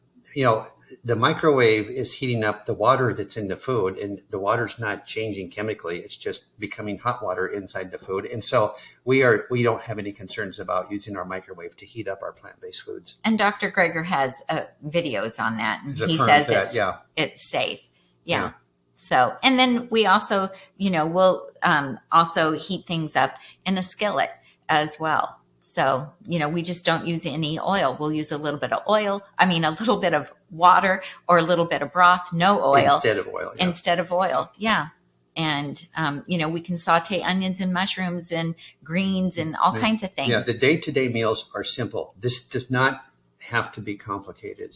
S4: the microwave is heating up the water that's in the food, and the water's not changing chemically. It's just becoming hot water inside the food. And so we don't have any concerns about using our microwave to heat up our plant-based foods.
S3: And Dr. Greger has videos on that. And he says it's safe. Yeah. So, and then we also, we'll also heat things up in a skillet as well. So, we just don't use any oil. We'll use a little bit of a little bit of water or a little bit of broth, no oil.
S4: Instead of oil. Yeah.
S3: Instead of oil. Yeah. And, we can saute onions and mushrooms and greens and all kinds of things.
S4: Yeah. The day-to-day meals are simple. This does not have to be complicated.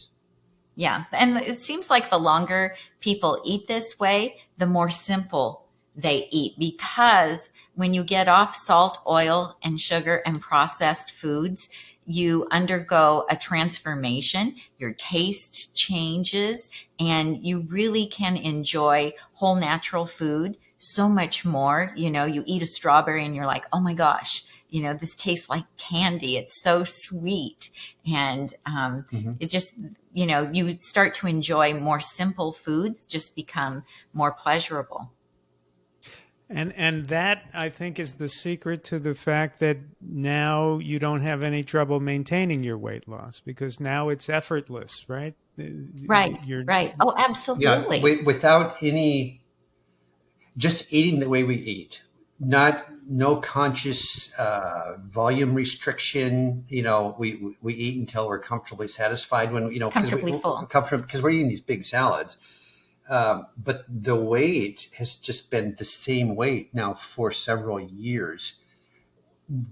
S3: Yeah. And it seems like the longer people eat this way, the more simple they eat, because when you get off salt, oil, and sugar and processed foods, you undergo a transformation. Your taste changes, and you really can enjoy whole natural food so much more. You eat a strawberry and you're like, oh my gosh, this tastes like candy. It's so sweet. And it just, you start to enjoy more simple foods, just become more pleasurable.
S2: And that, I think, is the secret to the fact that now you don't have any trouble maintaining your weight loss, because now it's effortless, right?
S3: Right. Right. Oh, absolutely.
S4: Yeah, without just eating the way we eat, no conscious volume restriction. We eat until we're comfortably satisfied
S3: comfortably full,
S4: because we're eating these big salads. But the weight has just been the same weight now for several years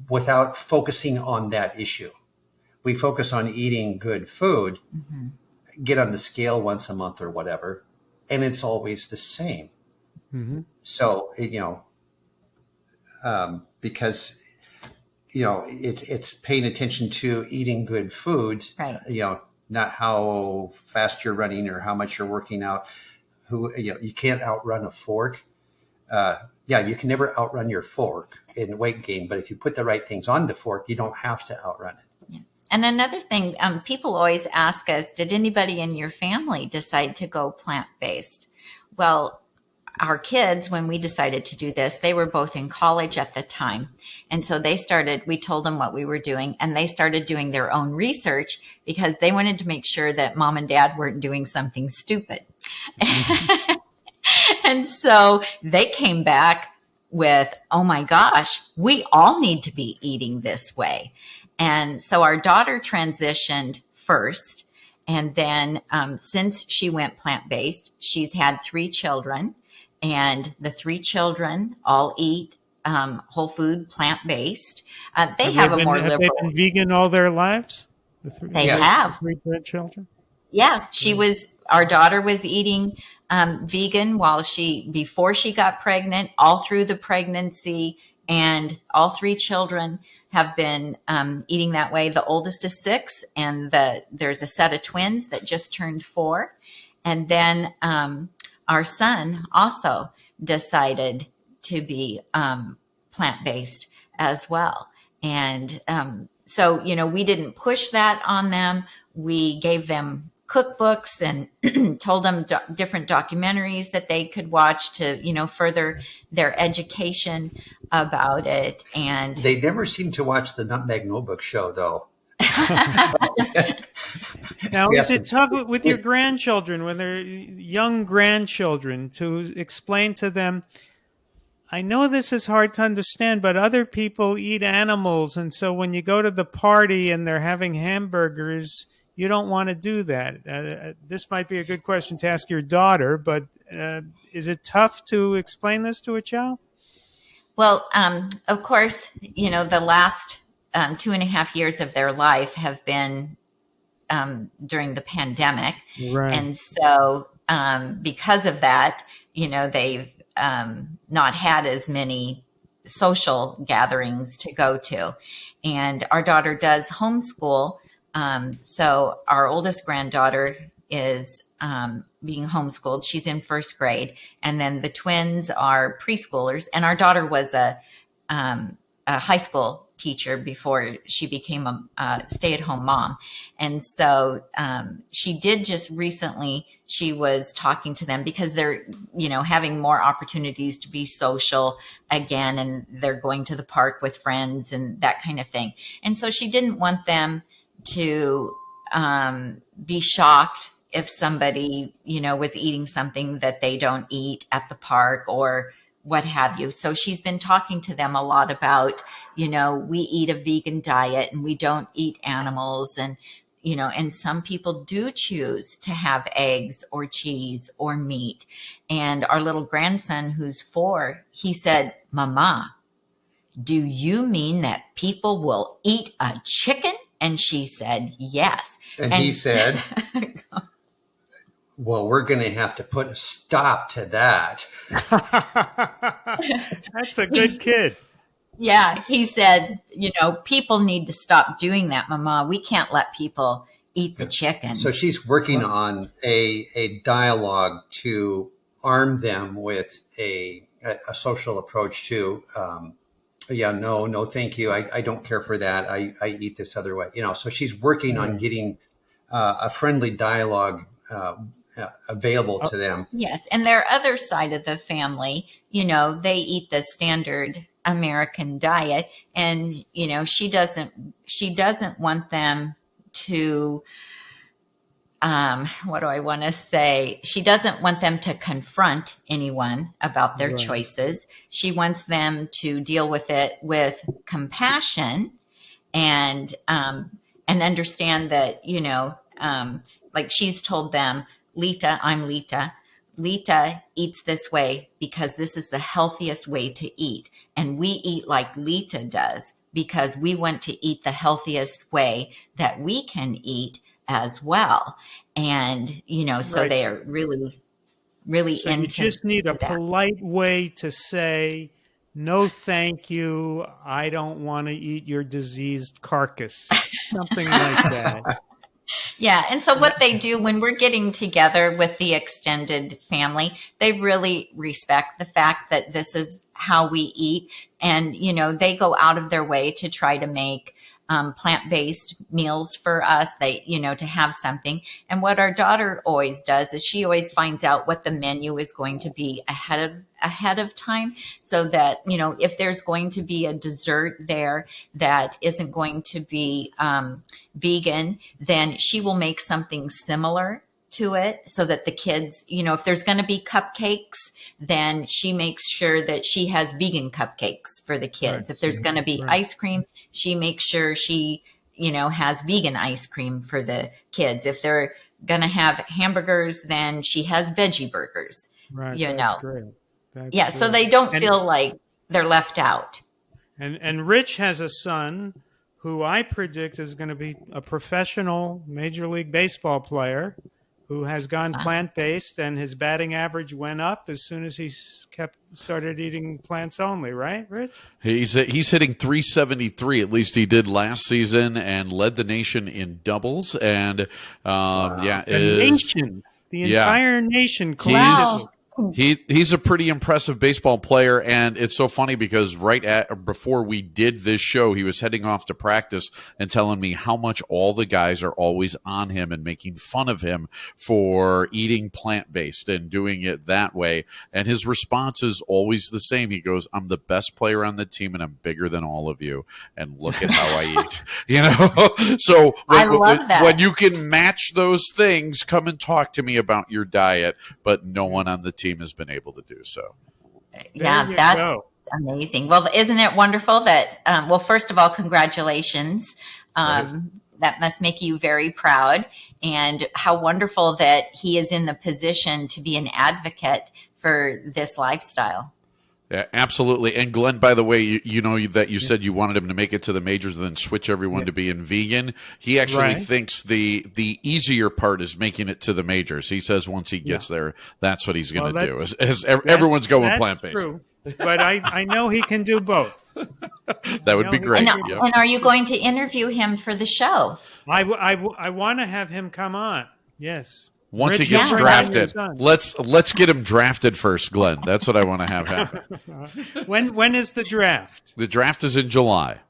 S4: without focusing on that issue. We focus on eating good food, get on the scale once a month or whatever, and it's always the same. So, because, it's paying attention to eating good foods,
S3: right.
S4: Not how fast you're running or how much you're working out. You can't outrun a fork. You can never outrun your fork in weight gain, but if you put the right things on the fork, you don't have to outrun it.
S3: Yeah. And another thing, people always ask us, did anybody in your family decide to go plant-based? Well, our kids, when we decided to do this, they were both in college at the time. And so we told them what we were doing, and they started doing their own research because they wanted to make sure that mom and dad weren't doing something stupid. And so they came back with, oh my gosh, we all need to be eating this way. And so our daughter transitioned first. And then since she went plant-based, she's had 3 children. And the 3 children all eat whole food, plant-based. They have a more liberal.
S2: Have they been vegan all their lives?
S3: They have.
S2: 3 grandchildren?
S3: Yeah, our daughter was eating vegan before she got pregnant, all through the pregnancy, and all 3 children have been eating that way. The oldest is 6, and there's a set of twins that just turned 4. And then our son also decided to be plant-based as well. And so, we didn't push that on them. We gave them cookbooks and told them different documentaries that they could watch to, further their education about it. And
S4: they never seem to watch the Nutmeg Notebook show, though.
S2: Now, is it tough with your grandchildren, when they're young grandchildren, to explain to them, I know this is hard to understand, but other people eat animals, and so when you go to the party and they're having hamburgers, you don't want to do that? This might be a good question to ask your daughter, but is it tough to explain this to a child?
S3: Well, of course, the last 2.5 years of their life have been during the pandemic.
S2: Right.
S3: And so because of that, they've not had as many social gatherings to go to. And our daughter does homeschool. So our oldest granddaughter is being homeschooled. She's in 1st grade. And then the twins are preschoolers. And our daughter was a high school teacher before she became a stay-at-home mom. And so she did just recently, she was talking to them because they're, having more opportunities to be social again, and they're going to the park with friends and that kind of thing. And so she didn't want them to be shocked if somebody, was eating something that they don't eat at the park or what have you. So she's been talking to them a lot about, we eat a vegan diet and we don't eat animals. And, and some people do choose to have eggs or cheese or meat. And our little grandson, who's 4, he said, Mama, do you mean that people will eat a chicken? And she said, yes.
S4: And he said, well, we're going to have to put a stop to that.
S2: That's a good kid.
S3: Yeah, he said, people need to stop doing that, Mama. We can't let people eat the chicken.
S4: So she's working on a dialogue to arm them with a social approach to Yeah, no, thank you. I don't care for that. I eat this other way. So she's working on getting a friendly dialogue available to them.
S3: Yes, and their other side of the family, they eat the standard American diet, and she doesn't want them to what do I want to say? She doesn't want them to confront anyone about their choices. She wants them to deal with it with compassion and understand that, like she's told them, Lita, I'm Lita. Lita eats this way because this is the healthiest way to eat. And we eat like Lita does because we want to eat the healthiest way that we can eat as well. And, so they are really, really
S2: so
S3: into
S2: you just need a
S3: that.
S2: polite way to say, no, thank you. I don't want to eat your diseased carcass. Something like that.
S3: Yeah. And so what they do when we're getting together with the extended family, they really respect the fact that this is how we eat. And, they go out of their way to try to make plant-based meals for us, to have something. And what our daughter always does is she always finds out what the menu is going to be ahead of time, so that, if there's going to be a dessert there that isn't going to be vegan, then she will make something similar to it so that the kids, if there's going to be cupcakes, then she makes sure that she has vegan cupcakes for the kids. Right. If there's going to be ice cream, she makes sure she, has vegan ice cream for the kids. If they're going to have hamburgers, then she has veggie burgers.
S2: Right. That's great. That's
S3: great. So they don't feel like they're left out.
S2: And Rich has a son who I predict is going to be a professional Major League Baseball player, who has gone plant-based, and his batting average went up as soon as he started eating plants only, right, Rich?
S1: He's hitting 373, at least he did last season, and led the nation in doubles. And
S2: the entire nation collectively.
S1: He's a pretty impressive baseball player, and it's so funny because before we did this show, he was heading off to practice and telling me how much all the guys are always on him and making fun of him for eating plant-based and doing it that way. And his response is always the same. He goes, "I'm the best player on the team, and I'm bigger than all of you. And look at how I eat." So
S3: I love that.
S1: When you can match those things, come and talk to me about your diet. But no one on the team has been able to do so.
S3: Yeah, that's amazing. Well, isn't it wonderful that, first of all, congratulations. That must make you very proud. And how wonderful that he is in the position to be an advocate for this lifestyle.
S1: Yeah, absolutely. And Glenn, by the way, you know that you said you wanted him to make it to the majors and then switch everyone to being vegan. He actually thinks the easier part is making it to the majors. He says once he gets there, that's what he's going to do. Everyone's going plant-based.
S2: True. But I know he can do both.
S1: That would be great.
S3: And are you going to interview him for the show?
S2: I want to have him come on. Yes.
S1: Once he gets drafted, let's get him drafted first, Glenn. That's what I want to have happen.
S2: When is the draft?
S1: The draft is in July.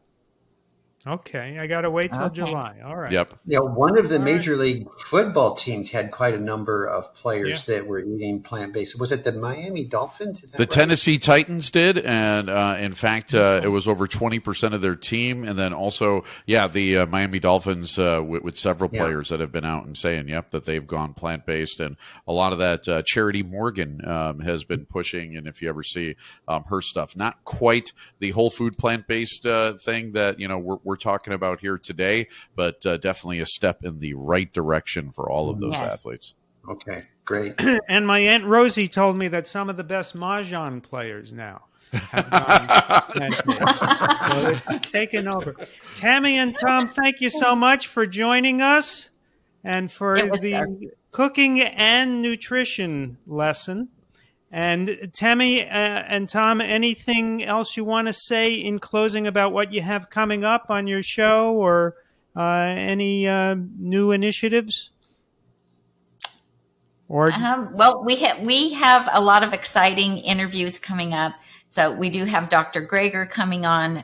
S2: Okay, I got to wait till July. All right.
S1: Yep.
S4: Yeah, one of the Major League Football teams had quite a number of players that were eating plant-based. Was it the Miami Dolphins? Is that right?
S1: Tennessee Titans did, and in fact, it was over 20% of their team. And then also, the Miami Dolphins with several players that have been out and saying, that they've gone plant-based. And a lot of that Charity Morgan has been pushing. And if you ever see her stuff, not quite the whole food plant-based thing that, we're talking about here today, but definitely a step in the right direction for all of those athletes.
S4: Okay, great.
S2: And my Aunt Rosie told me that some of the best Mahjong players now have gone so it's taken over. Tami and Tom, thank you so much for joining us and for the cooking and nutrition lesson. And Tami and Tom, anything else you want to say in closing about what you have coming up on your show, or any new initiatives? Or
S3: we have a lot of exciting interviews coming up. So we do have Dr. Greger coming on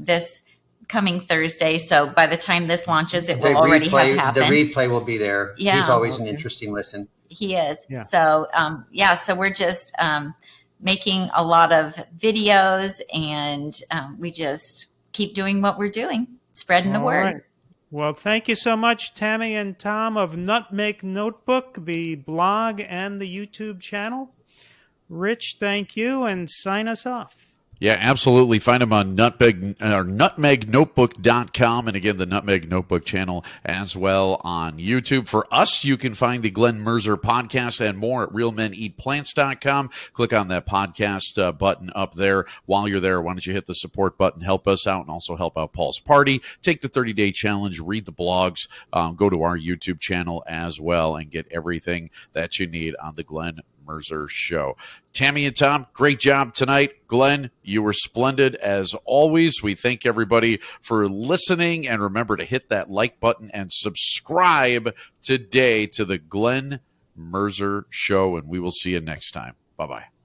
S3: this coming Thursday. So by the time this launches, it will already have happened.
S4: The replay will be there.
S3: Yeah.
S4: He's always an interesting listen.
S3: He is.
S2: Yeah.
S3: So, so we're just making a lot of videos, and we just keep doing what we're doing, spreading the word.
S2: Right. Well, thank you so much, Tami and Tom of Nutmeg Notebook, the blog and the YouTube channel. Rich, thank you, and sign us off.
S1: Yeah, absolutely. Find them on nutmegnotebook.com, and again, the Nutmeg Notebook channel as well on YouTube. For us, you can find the Glenn Mercer podcast and more at realmeneatplants.com. Click on that podcast button up there. While you're there, why don't you hit the support button, help us out, and also help out Paul's party. Take the 30-day challenge, read the blogs, go to our YouTube channel as well, and get everything that you need on the Glenn Mercer Show. Tami and Tom, great job tonight. Glenn, you were splendid as always. We thank everybody for listening, and remember to hit that like button and subscribe today to the Glenn Mercer Show, and we will see you next time. Bye-bye.